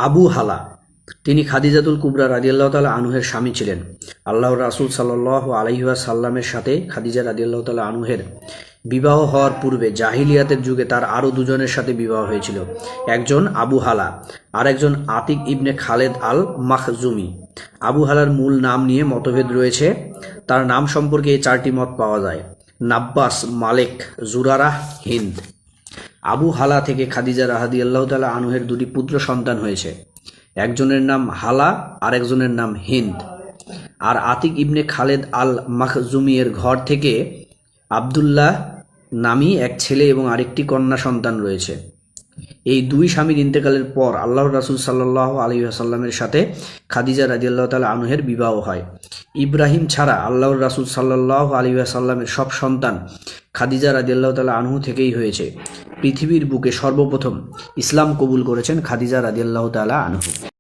আবু হালা তিনি খাদিজাতুল কুবরা রাদিয়াল্লাহু তাআলা আনহুর স্বামী ছিলেন। আল্লাহর রাসূল সাল্লাল্লাহু আলাইহি ওয়াসাল্লামের সাথে খাদিজা রাদিয়াল্লাহু তাআলা আনহুর বিবাহ হওয়ার পূর্বে জাহিলিয়াতের যুগে তার আরও দুজনের সাথে বিবাহ হয়েছিল। একজন আবু হালা আর একজন আতিক ইবনে খালেদ আল মাখজুমি। আবু হালার মূল নাম নিয়ে মতভেদ রয়েছে। তার নাম সম্পর্কে এই চারটি মত পাওয়া যায়: নাব্বাস, মালেক, জুরারাহ, হিন্দ। আবু হালা থেকে খাদিজা রাদিয়াল্লাহু তাআলা আনহুর দুটি পুত্র সন্তান হয়েছে। একজনের নাম হালা আর একজনের নাম হিন্দ। আর আতিক ইবনে খালেদ আল মাখজুমিয়ের ঘর থেকে আবদুল্লাহ নামী এক ছেলে এবং আরেকটি কন্যা সন্তান রয়েছে। এই দুই স্বামীর ইন্তেকালের পর আল্লাহর রাসূল সাল্লাল্লাহু আলাইহি ওয়াসাল্লামের সাথে খাদিজা রাদিয়াল্লাহু তাআলা আনহুর বিবাহ হয়। ইব্রাহিম ছাড়া আল্লাহর রাসূল সাল্লাল্লাহু আলাইহি ওয়াসাল্লামের সব সন্তান খাদিজা রাদিয়াল্লাহু তাআলা আনহু থেকেই হয়েছে। পৃথিবীর বুকে সর্বপ্রথম ইসলাম কবুল করেছেন খাদিজা রাদিয়াল্লাহু তাআলা আনহু।